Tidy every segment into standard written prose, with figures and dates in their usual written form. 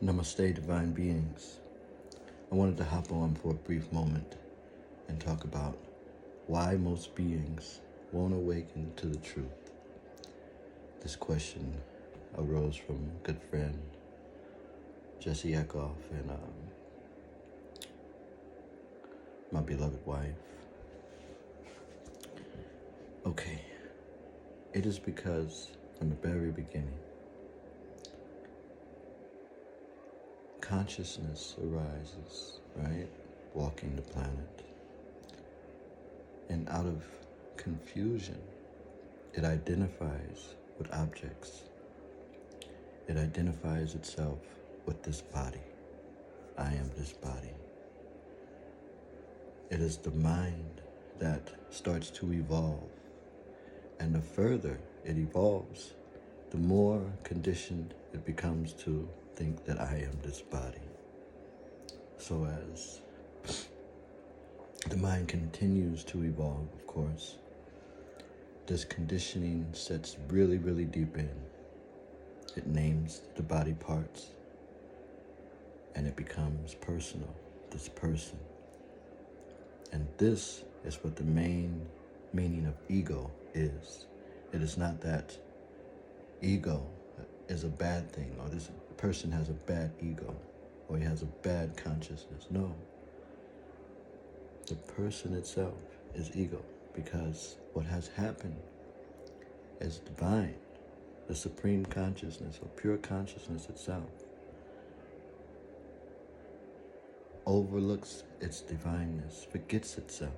Namaste, divine beings. I wanted to hop on for a brief moment and talk about why most beings won't awaken to the truth. This question arose from a good friend, Jesse Eckhoff, and my beloved wife. Okay, it is because from the very beginning, consciousness arises, right? Walking the planet. And out of confusion, it identifies with objects. It identifies itself with this body. I am this body. It is the mind that starts to evolve. And the further it evolves, the more conditioned it becomes to think that I am this body. So as the mind continues to evolve, of course, this conditioning sets really, really deep in. It names the body parts, and it becomes personal, this person. And this is what the main meaning of ego is. It is not that ego is a bad thing, or this person has a bad ego, or he has a bad consciousness. No. The person itself is ego, because what has happened is divine, the supreme consciousness, or pure consciousness itself, overlooks its divineness, forgets itself.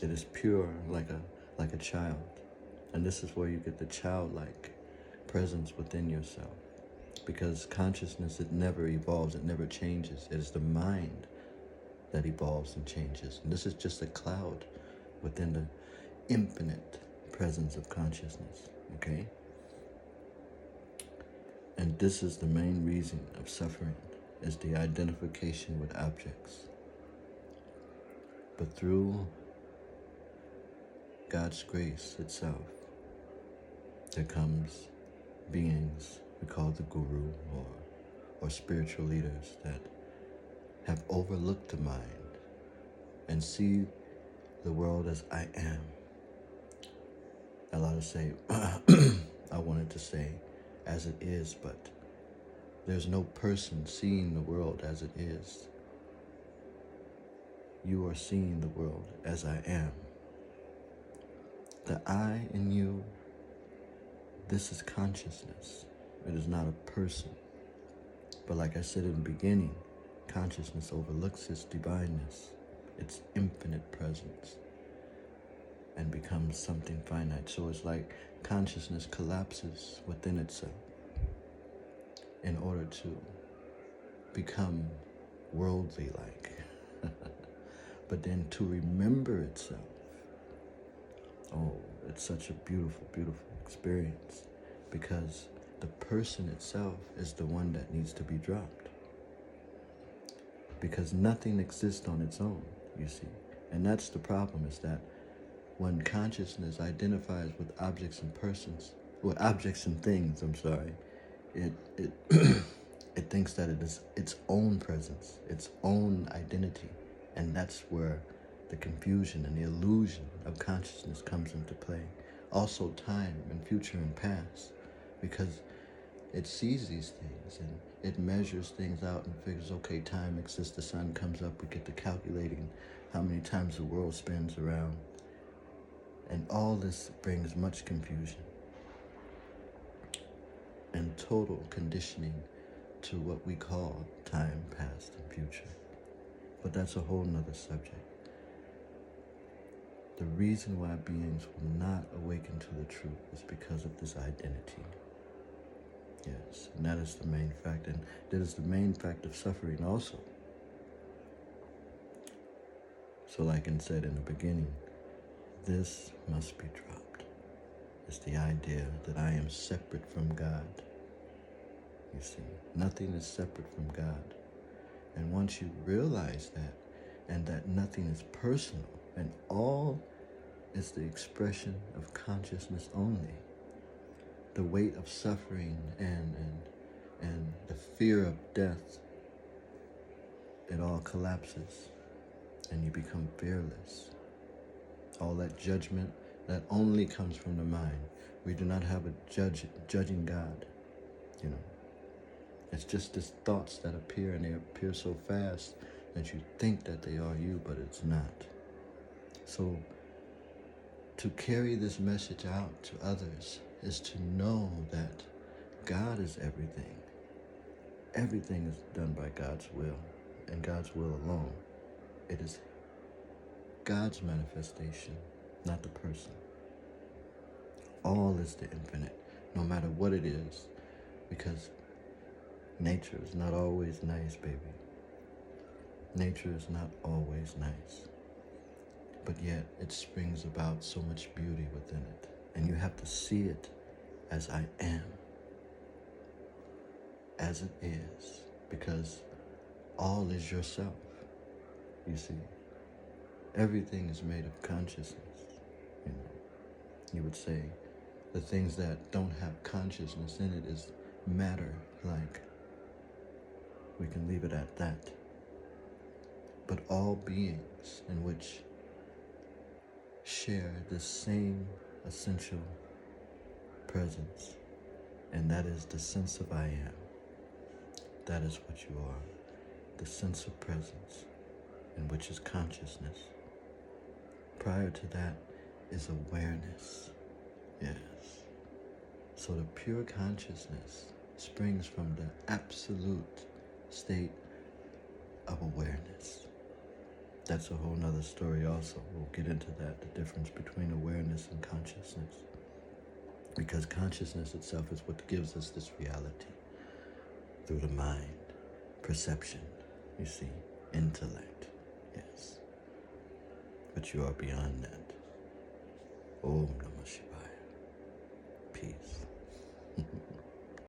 It is pure like a child. And this is where you get the childlike presence within yourself. Because consciousness, it never evolves, it never changes. It is the mind that evolves and changes. And this is just a cloud within the infinite presence of consciousness, okay? And this is the main reason of suffering, is the identification with objects. But through God's grace itself, there comes beings we call the guru, or spiritual leaders that have overlooked the mind and see the world as I am. Allowed to say, I wanted to say as it is, but there's no person seeing the world as it is. You are seeing the world as I am. The I in you, this is consciousness. It is not a person. But like I said in the beginning, consciousness overlooks its divineness, its infinite presence, and becomes something finite. So it's like consciousness collapses within itself in order to become worldly-like. But then to remember itself, oh, it's such a beautiful, beautiful experience, because the person itself is the one that needs to be dropped. Because nothing exists on its own, you see. And that's the problem, is that when consciousness identifies with objects and persons, with objects and things, it it thinks that it is its own presence, its own identity. And that's where the confusion and the illusion of consciousness comes into play. Also time and future and past, because it sees these things and it measures things out and figures, okay, time exists, the sun comes up, we get to calculating how many times the world spins around. And all this brings much confusion and total conditioning to what we call time, past, and future. But that's a whole nother subject. The reason why beings will not awaken to the truth is because of this identity. Yes, and that is the main fact, and that is the main fact of suffering also. So like I said in the beginning, this must be dropped. It's the idea that I am separate from God. You see, nothing is separate from God. And once you realize that, and that nothing is personal, and all is the expression of consciousness only, the weight of suffering and the fear of death, it all collapses and you become fearless. All that judgment, that only comes from the mind. We do not have a judging God, you know. It's just these thoughts that appear, and they appear so fast that you think that they are you, but it's not. So to carry this message out to others is to know that God is everything. Everything is done by God's will and God's will alone. It is God's manifestation, not the person. All is the infinite, no matter what it is, because nature is not always nice, baby. Nature is not always nice, but yet it springs about so much beauty within it, and you have to see it as I am, as it is, because all is yourself, you see. Everything is made of consciousness, you know. You would say the things that don't have consciousness in it is matter, like. We can leave it at that. But all beings in which share the same essential presence, and that is the sense of I am. That is what you are, the sense of presence, in which is consciousness. Prior to that is awareness, yes. So the pure consciousness springs from the absolute state of awareness. That's a whole nother story also. We'll get into that, the difference between awareness and consciousness. Because consciousness itself is what gives us this reality through the mind, perception, you see, intellect, yes. But you are beyond that. Oh no.